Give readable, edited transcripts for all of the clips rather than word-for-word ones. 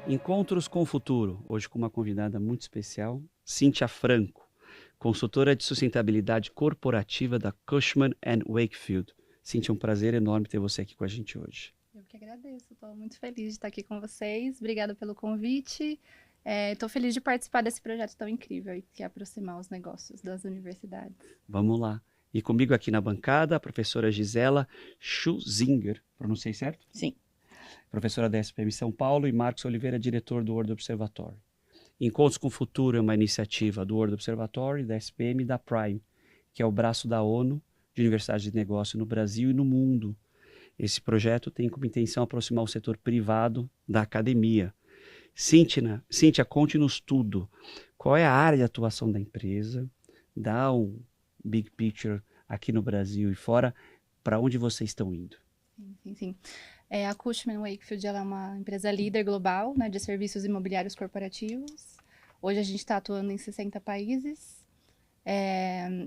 Encontros com o Futuro, hoje com uma convidada muito especial, Cíntia Franco, consultora de sustentabilidade corporativa da Cushman & Wakefield. Cíntia, é um prazer enorme ter você aqui com a gente hoje. Eu que agradeço, estou muito feliz de estar aqui com vocês. Obrigada pelo convite. Estou feliz de participar desse projeto tão incrível aí, que é aproximar os negócios das universidades. Vamos lá. E comigo aqui na bancada, a professora Gisela Schuzinger, pronunciei certo? Sim. Professora da SPM São Paulo, e Marcos Oliveira, diretor do World Observatory. Encontros com o Futuro é uma iniciativa do World Observatory, da SPM e da Prime, que é o braço da ONU de universidades de negócio no Brasil e no mundo. Esse projeto tem como intenção aproximar o setor privado da academia. Cíntia, conte-nos tudo. Qual é a área de atuação da empresa? Dá um big picture aqui no Brasil e fora, para onde vocês estão indo? Sim. A Cushman & Wakefield ela é uma empresa líder global, né, de serviços imobiliários corporativos. Hoje a gente está atuando em 60 países.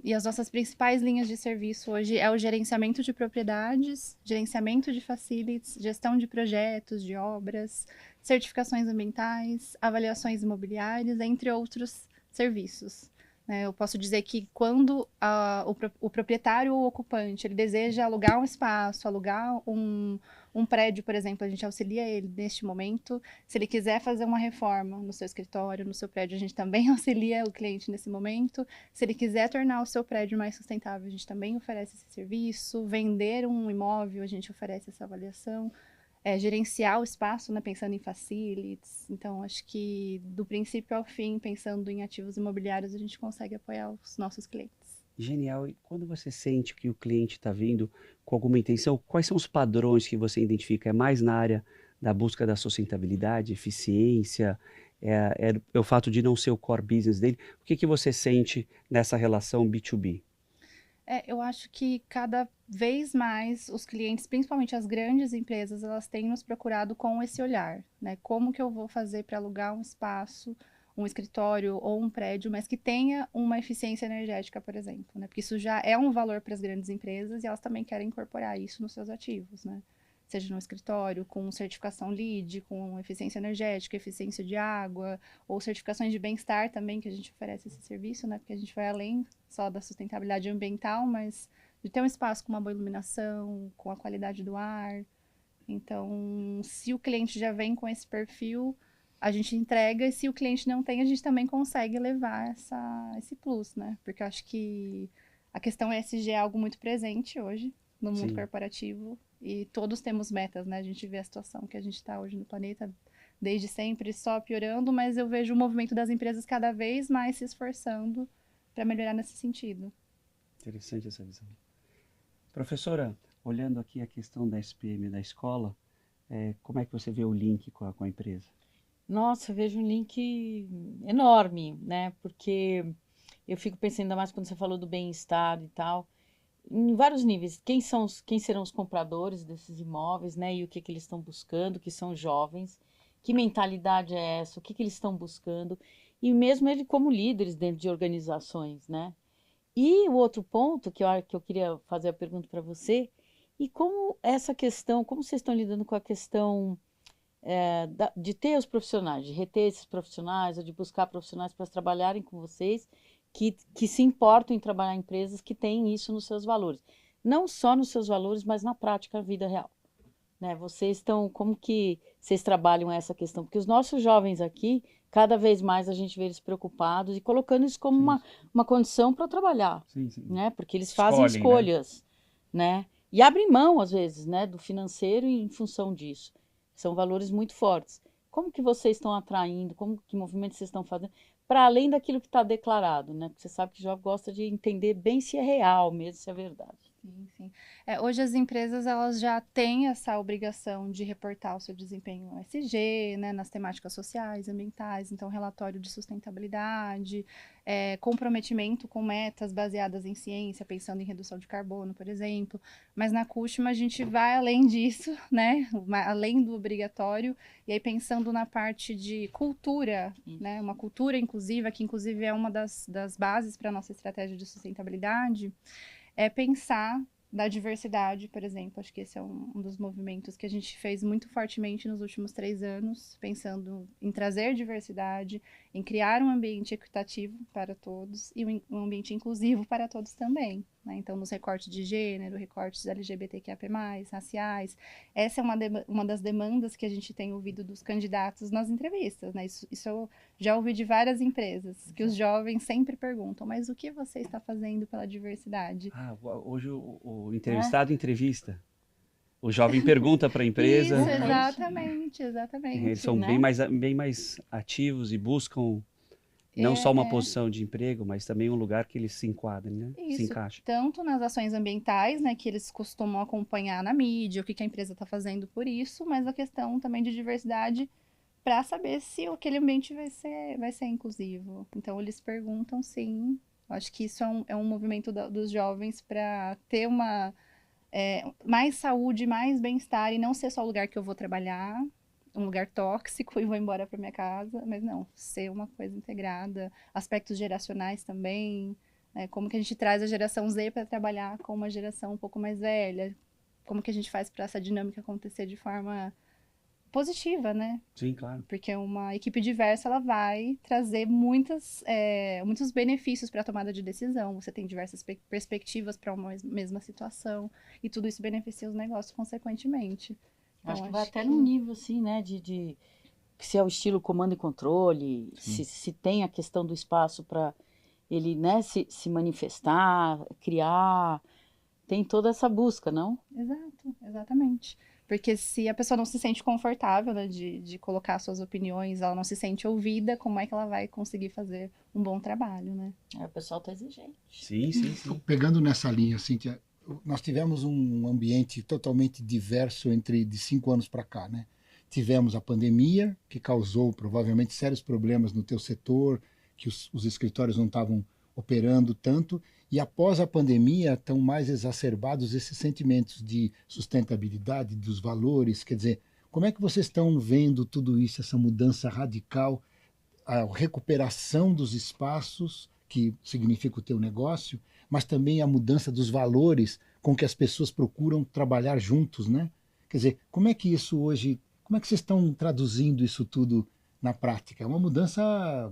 E as nossas principais linhas de serviço hoje é o gerenciamento de propriedades, gerenciamento de facilities, gestão de projetos, de obras, certificações ambientais, avaliações imobiliárias, entre outros serviços. Eu posso dizer que quando o proprietário ou ocupante ele deseja alugar um espaço, alugar um prédio, por exemplo, a gente auxilia ele neste momento. Se ele quiser fazer uma reforma no seu escritório, no seu prédio, a gente também auxilia o cliente nesse momento. Se ele quiser tornar o seu prédio mais sustentável, a gente também oferece esse serviço. Vender um imóvel, a gente oferece essa avaliação. Gerenciar o espaço, né, pensando em facilities. Então, acho que do princípio ao fim, pensando em ativos imobiliários, a gente consegue apoiar os nossos clientes. Genial. E quando você sente que o cliente está vindo com alguma intenção, quais são os padrões que você identifica? É mais na área da busca da sustentabilidade, eficiência? É o fato de não ser o core business dele? O que você sente nessa relação B2B? Eu acho que cada vez mais os clientes, principalmente as grandes empresas, elas têm nos procurado com esse olhar, né? Como que eu vou fazer para alugar um espaço, um escritório ou um prédio, mas que tenha uma eficiência energética, por exemplo, né? Porque isso já é um valor para as grandes empresas e elas também querem incorporar isso nos seus ativos, né? Seja no escritório, com certificação LEED, com eficiência energética, eficiência de água, ou certificações de bem-estar também, que a gente oferece esse serviço, né? Porque a gente vai além só da sustentabilidade ambiental, mas de ter um espaço com uma boa iluminação, com a qualidade do ar. Então, se o cliente já vem com esse perfil, a gente entrega, e se o cliente não tem, a gente também consegue levar esse plus, né? Porque eu acho que a questão ESG é algo muito presente hoje no mundo Sim. corporativo e todos temos metas, né? A gente vê a situação que a gente está hoje no planeta desde sempre só piorando, mas eu vejo o movimento das empresas cada vez mais se esforçando para melhorar nesse sentido. Interessante essa visão. Professora, olhando aqui a questão da SPM da escola, como é que você vê o link com a empresa? Nossa, eu vejo um link enorme, né? Porque eu fico pensando, ainda mais quando você falou do bem-estar e tal, em vários níveis. Quem serão os compradores desses imóveis, né? E o que eles estão buscando, que são jovens, que mentalidade é essa, o que eles estão buscando, e mesmo ele como líderes dentro de organizações, né? E o outro ponto que eu queria fazer a pergunta para você, e como essa questão, como vocês estão lidando com a questão de ter os profissionais, de reter esses profissionais, ou de buscar profissionais para trabalharem com vocês, que se importam em trabalhar em empresas que têm isso nos seus valores. Não só nos seus valores, mas na prática, na vida real. Né? Como que vocês trabalham essa questão? Porque os nossos jovens aqui, cada vez mais a gente vê eles preocupados e colocando isso como Sim, uma condição para trabalhar, sim, sim. né? Porque eles fazem Escolhem, né? escolhas, né? E abrem mão, às vezes, né, do financeiro em função disso. São valores muito fortes. Como que vocês estão atraindo, que movimentos vocês estão fazendo, para além daquilo que está declarado, né? Porque você sabe que o jovem gosta de entender bem se é real mesmo, se é verdade. Sim. Hoje as empresas elas já têm essa obrigação de reportar o seu desempenho ESG, né, nas temáticas sociais, ambientais, então relatório de sustentabilidade, comprometimento com metas baseadas em ciência, pensando em redução de carbono, por exemplo. Mas na Cushman a gente vai além disso, né, além do obrigatório, e aí pensando na parte de cultura, né, uma cultura inclusiva, que inclusive é uma das bases para a nossa estratégia de sustentabilidade, é pensar da diversidade, por exemplo. Acho que esse é um dos movimentos que a gente fez muito fortemente nos últimos 3 anos, pensando em trazer diversidade, em criar um ambiente equitativo para todos e um ambiente inclusivo para todos também, né? Então, nos recortes de gênero, recortes LGBTQIA+, raciais, essa é uma das demandas que a gente tem ouvido dos candidatos nas entrevistas, né? Isso eu já ouvi de várias empresas, que os jovens sempre perguntam, mas o que você está fazendo pela diversidade? Hoje o entrevistado entrevista. O jovem pergunta para a empresa. Isso, exatamente. Eles são né? bem mais ativos e buscam não só uma posição de emprego, mas também um lugar que eles se enquadrem, né? Se Isso, encaixem. tanto nas ações ambientais, né, que eles costumam acompanhar na mídia, o que a empresa está fazendo por isso, mas a questão também de diversidade para saber se aquele ambiente vai ser inclusivo. Então, eles perguntam, sim. Eu acho que isso é um movimento dos jovens para ter mais saúde, mais bem-estar, e não ser só o lugar que eu vou trabalhar, um lugar tóxico e vou embora para minha casa, mas não, ser uma coisa integrada, aspectos geracionais também, né? Como que a gente traz a geração Z para trabalhar com uma geração um pouco mais velha, como que a gente faz para essa dinâmica acontecer de forma positiva, né? Sim, claro. Porque uma equipe diversa, ela vai trazer muitos benefícios para a tomada de decisão. Você tem diversas perspectivas para uma mesma situação. E tudo isso beneficia os negócios consequentemente. Então, Acho que vai até num nível, assim, né, de se é o estilo comando e controle, se tem a questão do espaço para ele, né, se manifestar, criar, tem toda essa busca, não? Exato, exatamente. Porque se a pessoa não se sente confortável, né, de colocar suas opiniões, ela não se sente ouvida, como é que ela vai conseguir fazer um bom trabalho, né? O pessoal tá exigente. Sim. Pegando nessa linha, Cíntia, nós tivemos um ambiente totalmente diverso de 5 anos para cá, né? Tivemos a pandemia, que causou provavelmente sérios problemas no teu setor, que os escritórios não estavam operando tanto, e após a pandemia estão mais exacerbados esses sentimentos de sustentabilidade, dos valores. Quer dizer, como é que vocês estão vendo tudo isso, essa mudança radical, a recuperação dos espaços, que significa o teu negócio, mas também a mudança dos valores com que as pessoas procuram trabalhar juntos, né? Quer dizer, como é que isso hoje, como é que vocês estão traduzindo isso tudo na prática? É uma mudança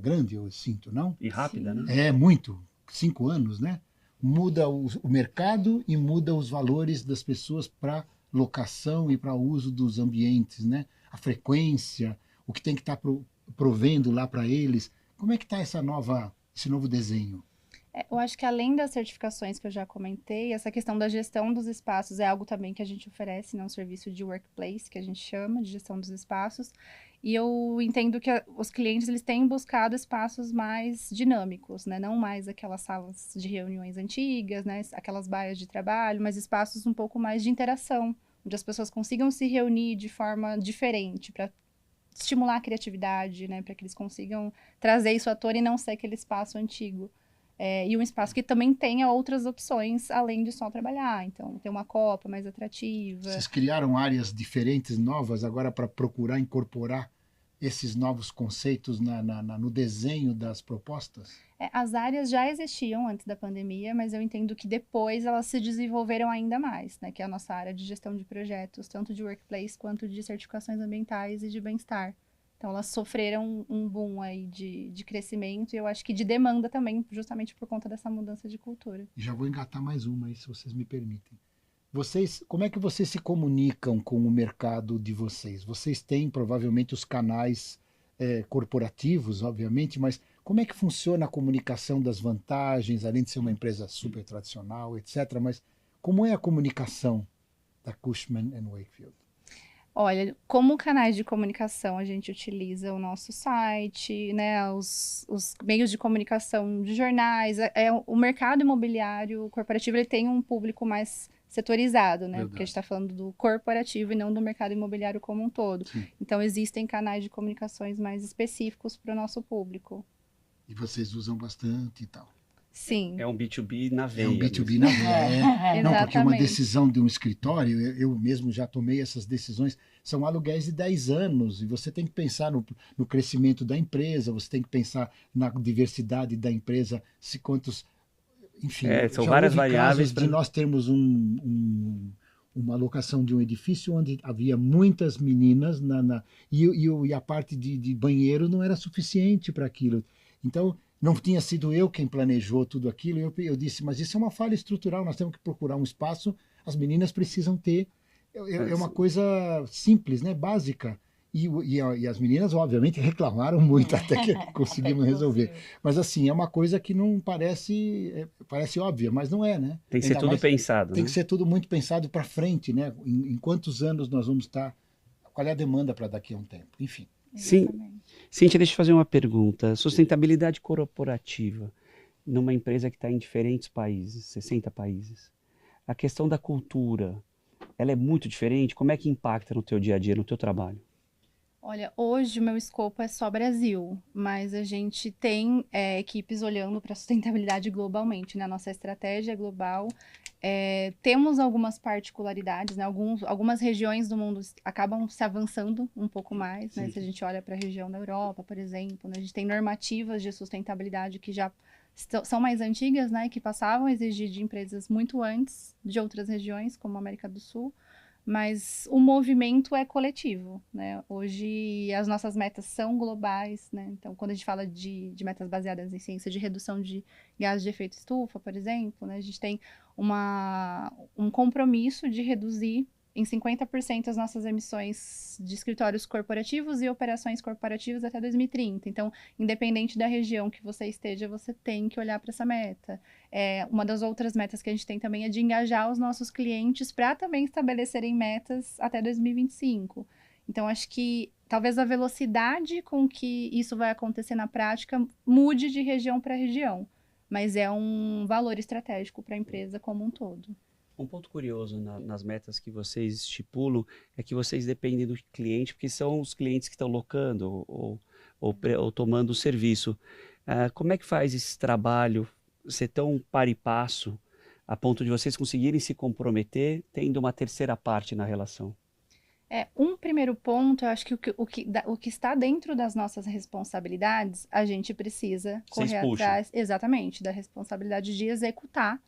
grande, eu sinto, não? E rápida, Sim. né? É muito, 5 anos, né? Muda o mercado e muda os valores das pessoas para locação e para uso dos ambientes, né? A frequência, o que tem que estar provendo lá para eles. Como é que está esse novo desenho? Eu acho que além das certificações que eu já comentei, essa questão da gestão dos espaços é algo também que a gente oferece, né? Um serviço de workplace, que a gente chama de gestão dos espaços. E eu entendo que os clientes, eles têm buscado espaços mais dinâmicos, né? Não mais aquelas salas de reuniões antigas, né? Aquelas baias de trabalho, mas espaços um pouco mais de interação, onde as pessoas consigam se reunir de forma diferente, para estimular a criatividade, né? Para que eles consigam trazer isso à tona e não ser aquele espaço antigo. E um espaço que também tenha outras opções, além de só trabalhar. Então, ter uma copa mais atrativa. Vocês criaram áreas diferentes, novas, agora para procurar incorporar esses novos conceitos no desenho das propostas? As áreas já existiam antes da pandemia, mas eu entendo que depois elas se desenvolveram ainda mais, né? Que é a nossa área de gestão de projetos, tanto de workplace quanto de certificações ambientais e de bem-estar. Então, elas sofreram um boom aí de crescimento e eu acho que de demanda também, justamente por conta dessa mudança de cultura. E já vou engatar mais uma aí, se vocês me permitem. Como é que vocês se comunicam com o mercado de vocês? Vocês têm provavelmente os canais corporativos, obviamente, mas como é que funciona a comunicação das vantagens, além de ser uma empresa super tradicional, etc. Mas como é a comunicação da Cushman & Wakefield? Olha, como canais de comunicação, a gente utiliza o nosso site, né, os meios de comunicação de jornais. O mercado imobiliário corporativo, ele tem um público mais setorizado, né? Verdade. Porque a gente está falando do corporativo e não do mercado imobiliário como um todo. Sim. Então, existem canais de comunicações mais específicos para o nosso público. E vocês usam bastante e tal. Sim. É um B2B na veia. É um B2B mesmo. na veia. Não, porque uma Exatamente. decisão de um escritório, eu mesmo já tomei essas decisões, são aluguéis de 10 anos, e você tem que pensar no crescimento da empresa, você tem que pensar na diversidade da empresa, enfim, São já várias houve variáveis casos de nós termos uma locação de um edifício onde havia muitas meninas e a parte de banheiro não era suficiente para aquilo. Então, não tinha sido eu quem planejou tudo aquilo. Eu disse, mas isso é uma falha estrutural, nós temos que procurar um espaço, as meninas precisam ter. É uma coisa simples, né, básica. E as meninas, obviamente, reclamaram muito até que conseguimos resolver. Mas, assim, é uma coisa que não parece óbvia, mas não é, né? Tem que ser Ainda tudo mais, pensado, tem né? que ser tudo muito pensado para frente, né? Em quantos anos nós vamos estar, qual é a demanda para daqui a um tempo, enfim. Sim, Exatamente. Cíntia, deixa eu fazer uma pergunta. Sustentabilidade corporativa numa empresa que está em diferentes países, 60 países. A questão da cultura, ela é muito diferente? Como é que impacta no teu dia a dia, no teu trabalho? Olha, hoje o meu escopo é só Brasil, mas a gente tem equipes olhando para a sustentabilidade globalmente, né? A nossa estratégia é global. Temos algumas particularidades, né? Algumas regiões do mundo acabam se avançando um pouco mais, né? Sim. Se a gente olha para a região da Europa, por exemplo, né? A gente tem normativas de sustentabilidade que já são mais antigas, né? Que passavam a exigir de empresas muito antes de outras regiões, como a América do Sul. Mas o movimento é coletivo, né? Hoje as nossas metas são globais, né? Então, quando a gente fala de metas baseadas em ciência de redução de gases de efeito estufa, por exemplo, né? A gente tem um compromisso de reduzir em 50% as nossas emissões de escritórios corporativos e operações corporativas até 2030. Então, independente da região que você esteja, você tem que olhar para essa meta. Uma das outras metas que a gente tem também é de engajar os nossos clientes para também estabelecerem metas até 2025. Então, acho que talvez a velocidade com que isso vai acontecer na prática mude de região para região, mas é um valor estratégico para a empresa como um todo. Um ponto curioso nas metas que vocês estipulam é que vocês dependem do cliente, porque são os clientes que estão locando ou tomando o serviço. Como é que faz esse trabalho ser tão par e passo a ponto de vocês conseguirem se comprometer tendo uma terceira parte na relação? Um primeiro ponto, eu acho que o que está dentro das nossas responsabilidades, a gente precisa Vocês correr puxam. atrás, exatamente, da responsabilidade de executar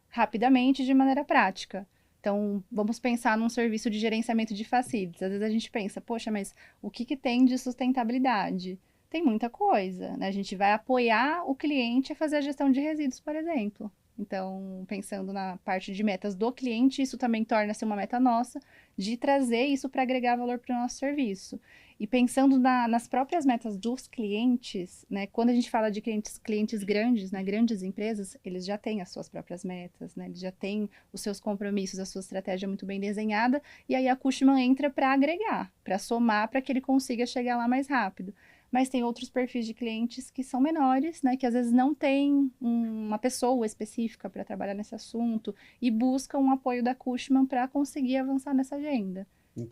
rapidamente de maneira prática. Então, vamos pensar num serviço de gerenciamento de facilities. Às vezes a gente pensa, poxa, mas o que tem de sustentabilidade? Tem muita coisa, né? A gente vai apoiar o cliente a fazer a gestão de resíduos, por exemplo. Então, pensando na parte de metas do cliente, isso também torna-se uma meta nossa de trazer isso para agregar valor para o nosso serviço. E pensando nas próprias metas dos clientes, né? Quando a gente fala de clientes grandes, né? Grandes empresas, eles já têm as suas próprias metas, né? Eles já têm os seus compromissos, a sua estratégia muito bem desenhada, e aí a Cushman entra para agregar, para somar, para que ele consiga chegar lá mais rápido. Mas tem outros perfis de clientes que são menores, né? Que às vezes não tem uma pessoa específica para trabalhar nesse assunto e buscam um apoio da Cushman para conseguir avançar nessa agenda.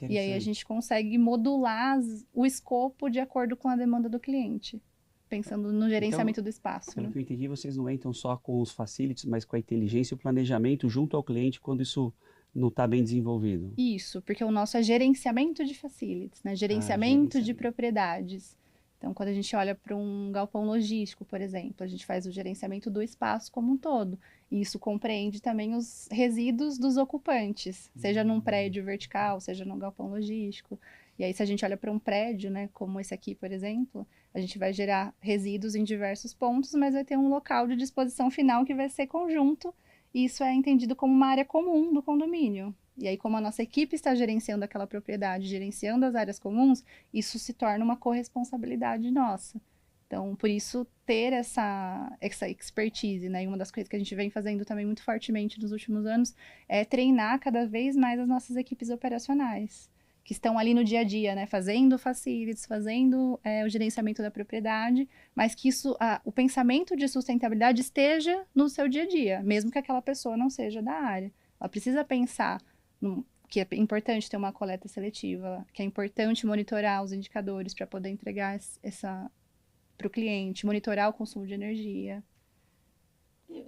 E aí a gente consegue modular o escopo de acordo com a demanda do cliente, pensando no gerenciamento do espaço. Pelo Né? que eu entendi, vocês não entram só com os facilities, mas com a inteligência e o planejamento junto ao cliente quando isso não está bem desenvolvido. Isso, porque o nosso é gerenciamento de facilities, né? Gerenciamento de propriedades. Então, quando a gente olha para um galpão logístico, por exemplo, a gente faz o gerenciamento do espaço como um todo. E isso compreende também os resíduos dos ocupantes, seja num prédio vertical, seja num galpão logístico. E aí, se a gente olha para um prédio, né, como esse aqui, por exemplo, a gente vai gerar resíduos em diversos pontos, mas vai ter um local de disposição final que vai ser conjunto. E isso é entendido como uma área comum do condomínio. E aí, como a nossa equipe está gerenciando aquela propriedade, gerenciando as áreas comuns, isso se torna uma corresponsabilidade nossa. Então, por isso, ter essa expertise, né? E uma das coisas que a gente vem fazendo também muito fortemente nos últimos anos é treinar cada vez mais as nossas equipes operacionais, que estão ali no dia a dia, né? Fazendo facilities, fazendo o gerenciamento da propriedade, mas que o pensamento de sustentabilidade esteja no seu dia a dia, mesmo que aquela pessoa não seja da área. Ela precisa pensar que é importante ter uma coleta seletiva, que é importante monitorar os indicadores para poder entregar para o cliente, monitorar o consumo de energia.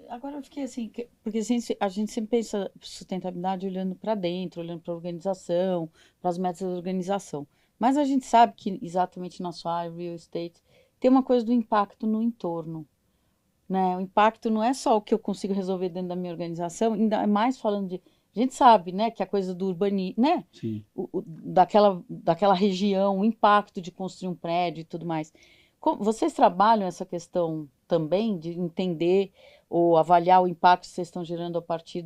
Agora eu fiquei assim, porque a gente sempre pensa sustentabilidade olhando para dentro, olhando para a organização, para as metas da organização. Mas a gente sabe que exatamente na sua área, real estate, tem uma coisa do impacto no entorno. né? O impacto não é só o que eu consigo resolver dentro da minha organização, ainda mais falando de... A gente sabe, né, que a coisa do urbanismo, né? Sim. Daquela região, o impacto de construir um prédio e tudo mais. Vocês trabalham essa questão também de entender ou avaliar o impacto que vocês estão gerando a partir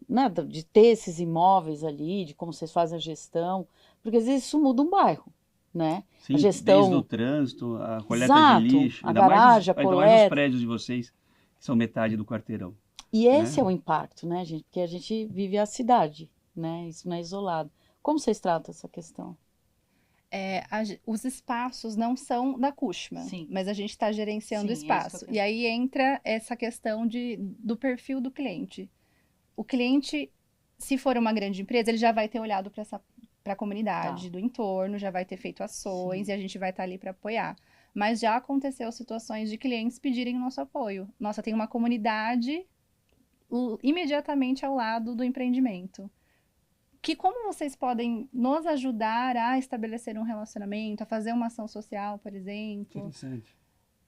né, de ter esses imóveis ali, de como vocês fazem a gestão? Porque às vezes isso muda um bairro, né? Sim, A desde gestão... o trânsito, a coleta de Exato, lixo, a garagem, a ainda mais os coleta. prédios de vocês, que são metade do quarteirão. E esse né? é o impacto, né, gente? Porque a gente vive a cidade, né? Isso não é isolado. Como vocês tratam essa questão? Os espaços não são da Cushman, Sim. mas a gente está gerenciando o Sim, é isso que eu espaço. quero. E aí entra essa questão do perfil do cliente. O cliente, se for uma grande empresa, ele já vai ter olhado para a comunidade Tá. do entorno, já vai ter feito ações Sim. e a gente vai estar ali para apoiar. Mas já aconteceu situações de clientes pedirem o nosso apoio. Nossa, tem uma comunidade imediatamente ao lado do empreendimento. Como vocês podem nos ajudar a estabelecer um relacionamento, a fazer uma ação social, por exemplo? Interessante.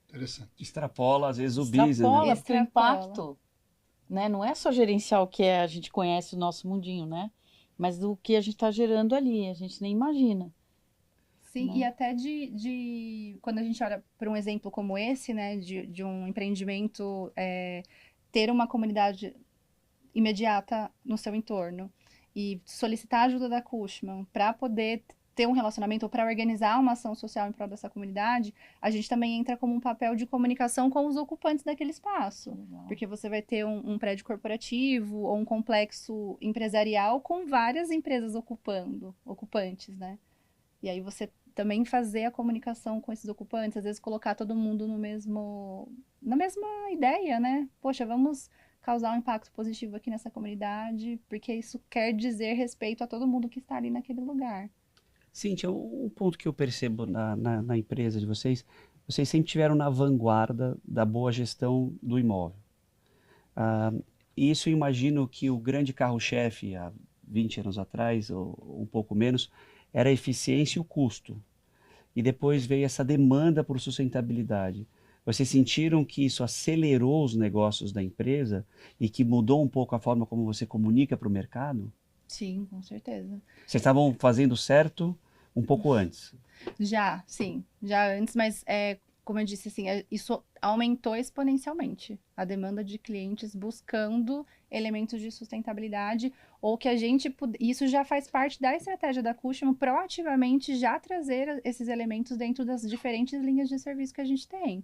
Interessante. Extrapola, às vezes, o business, Extrapola, né? porque o impacto, né? Não é só gerenciar o que a gente conhece o nosso mundinho, né? Mas do que a gente está gerando ali, a gente nem imagina. Sim, Né? e até quando a gente olha para um exemplo como esse, né, de um empreendimento, ter uma comunidade imediata no seu entorno e solicitar a ajuda da Cushman para poder ter um relacionamento ou para organizar uma ação social em prol dessa comunidade, a gente também entra como um papel de comunicação com os ocupantes daquele espaço. Legal. Porque você vai ter um prédio corporativo ou um complexo empresarial com várias empresas ocupantes, né? E aí você também fazer a comunicação com esses ocupantes, às vezes colocar todo mundo na mesma ideia, né? Poxa, vamos causar um impacto positivo aqui nessa comunidade, porque isso quer dizer respeito a todo mundo que está ali naquele lugar. Cíntia, um ponto que eu percebo na empresa de vocês sempre tiveram na vanguarda da boa gestão do imóvel. Isso eu imagino que o grande carro-chefe, há 20 anos atrás, ou um pouco menos, era a eficiência e o custo. E depois veio essa demanda por sustentabilidade. Vocês sentiram que isso acelerou os negócios da empresa e que mudou um pouco a forma como você comunica para o mercado? Sim, com certeza. Vocês estavam fazendo certo um pouco antes. Sim, já antes, mas como eu disse, assim, isso aumentou exponencialmente a demanda de clientes buscando elementos de sustentabilidade, ou que isso já faz parte da estratégia da Cushman, proativamente já trazer esses elementos dentro das diferentes linhas de serviço que a gente tem.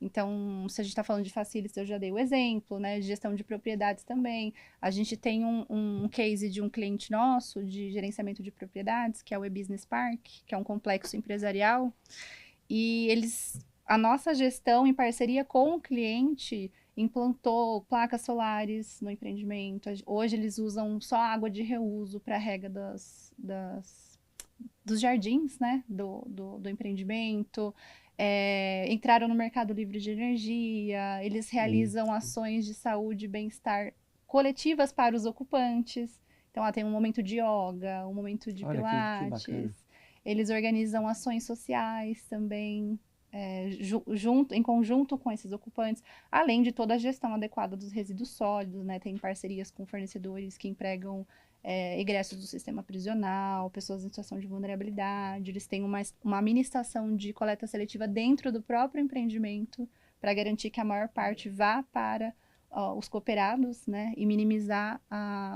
Então, se a gente está falando de facilities, eu já dei o exemplo, né? De gestão de propriedades também. A gente tem um case de um cliente nosso de gerenciamento de propriedades, que é o E-Business Park, que é um complexo empresarial. E a nossa gestão, em parceria com o cliente, implantou placas solares no empreendimento. Hoje eles usam só água de reuso para a rega dos jardins, né? Do empreendimento. Entraram no mercado livre de energia, eles realizam ações de saúde e bem-estar coletivas para os ocupantes. Então, tem um momento de yoga, um momento de pilates. Que eles organizam ações sociais também, em conjunto com esses ocupantes, além de toda a gestão adequada dos resíduos sólidos, né? Tem parcerias com fornecedores que empregam egressos do sistema prisional, pessoas em situação de vulnerabilidade. Eles têm uma mini estação de coleta seletiva dentro do próprio empreendimento para garantir que a maior parte vá para os cooperados, né? E minimizar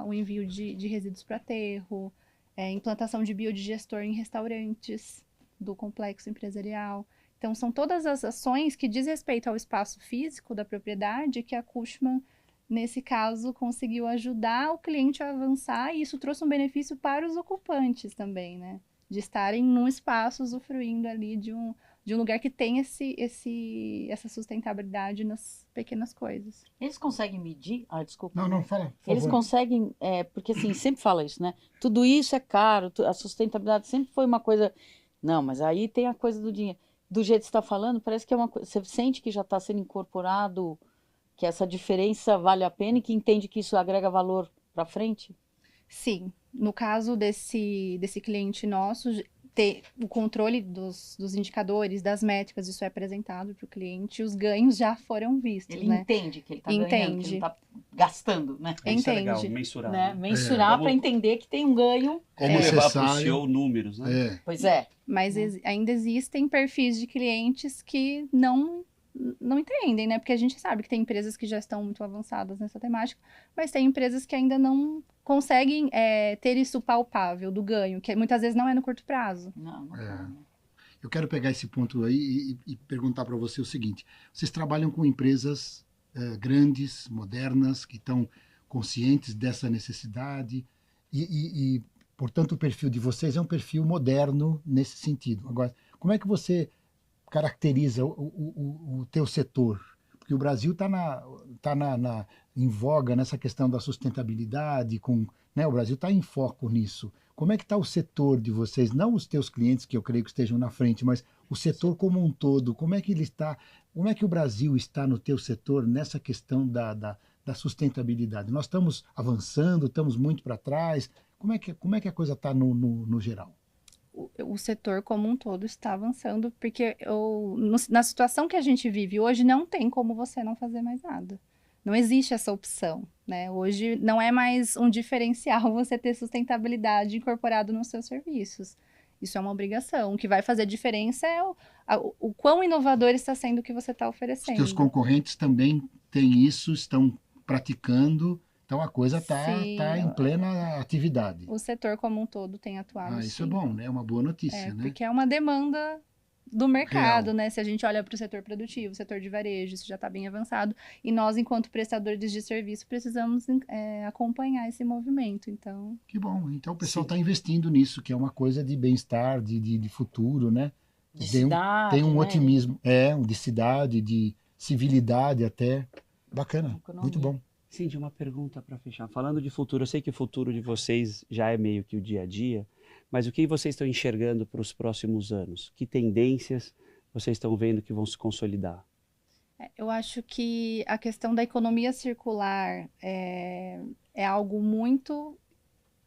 o envio de resíduos para aterro, implantação de biodigestor em restaurantes do complexo empresarial. Então, são todas as ações que diz respeito ao espaço físico da propriedade que a Cushman, nesse caso, conseguiu ajudar o cliente a avançar, e isso trouxe um benefício para os ocupantes também, né? De estarem num espaço usufruindo ali de um lugar que tem essa sustentabilidade nas pequenas coisas. Eles conseguem medir? Desculpa. Não, fala. Por Eles favor. conseguem, porque assim, sempre fala isso, né? Tudo isso é caro, a sustentabilidade sempre foi uma coisa... Não, mas aí tem a coisa do dinheiro. Do jeito que você está falando, parece que é uma coisa... Você sente que já está sendo incorporado, que essa diferença vale a pena e que entende que isso agrega valor para frente? Sim. No caso desse cliente nosso, ter o controle dos indicadores, das métricas, isso é apresentado para o cliente, os ganhos já foram vistos, Ele né? entende que ele está ganhando, que ele Entende. não está gastando, né? Isso é legal, Entende. mensurar. Né? Né? Mensurar Como- para entender que tem um ganho. É Como levar para o necessário. CEO números, né? É. Pois é. Mas ainda existem perfis de clientes que não entendem, né? Porque a gente sabe que tem empresas que já estão muito avançadas nessa temática, mas tem empresas que ainda não conseguem ter isso palpável do ganho, que muitas vezes não é no curto prazo. Não, não É. tá, né? Eu quero pegar esse ponto aí e perguntar para você o seguinte: vocês trabalham com empresas grandes, modernas, que estão conscientes dessa necessidade portanto, o perfil de vocês é um perfil moderno nesse sentido. Agora, como é que você caracteriza o teu setor? Porque o Brasil está em voga nessa questão da sustentabilidade, né, o Brasil está em foco nisso. Como é que está o setor de vocês? Não os teus clientes, que eu creio que estejam na frente, mas o setor como um todo. Como é que ele está? Como é que o Brasil está no teu setor nessa questão da sustentabilidade? Nós estamos avançando, estamos muito para trás. Como é que a coisa está no geral? O setor como um todo está avançando, porque na situação que a gente vive hoje, não tem como você não fazer mais nada. Não existe essa opção, né? Hoje não é mais um diferencial você ter sustentabilidade incorporado nos seus serviços. Isso é uma obrigação. O que vai fazer diferença é o quão inovador está sendo o que você está Os oferecendo. teus concorrentes também têm isso, estão praticando, então a coisa está Sim, em plena atividade. O setor como um todo tem atuado. Isso é sim. bom, né? É uma boa notícia, né? Porque é uma demanda do mercado, Real. né? Se a gente olha para o setor produtivo, setor de varejo, isso já está bem avançado. E nós, enquanto prestadores de serviço, precisamos acompanhar esse movimento. Então, Que bom. Então o pessoal Sim. está investindo nisso, que é uma coisa de bem-estar, de futuro, né? De Tem cidade, tem um né? otimismo, de cidade, de civilidade até. Bacana, Economia. muito bom. Cindy, uma pergunta para fechar. Falando de futuro, eu sei que o futuro de vocês já é meio que o dia a dia, mas o que vocês estão enxergando para os próximos anos? Que tendências vocês estão vendo que vão se consolidar? eu acho que a questão da economia circular é algo muito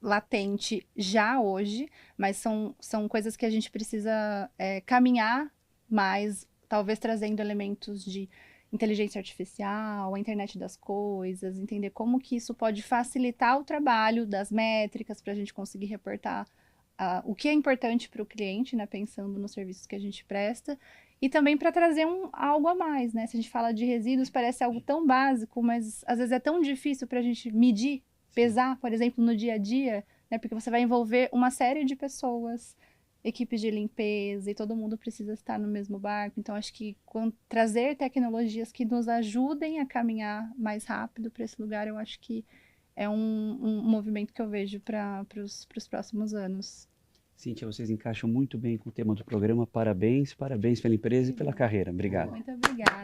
latente já hoje, mas são coisas que a gente precisa caminhar mais, talvez trazendo elementos de inteligência artificial, a internet das coisas, entender como que isso pode facilitar o trabalho das métricas para a gente conseguir reportar o que é importante para o cliente, né, pensando nos serviços que a gente presta, e também para trazer algo a mais, né? Se a gente fala de resíduos, parece algo tão básico, mas às vezes é tão difícil para a gente medir, pesar, por exemplo, no dia a dia, né? Porque você vai envolver uma série de pessoas, equipes de limpeza, e todo mundo precisa estar no mesmo barco. Então, acho que trazer tecnologias que nos ajudem a caminhar mais rápido para esse lugar, eu acho que é um movimento que eu vejo para os próximos anos. Cíntia, vocês encaixam muito bem com o tema do programa. Parabéns, parabéns pela empresa e pela carreira. Obrigado. Muito obrigada.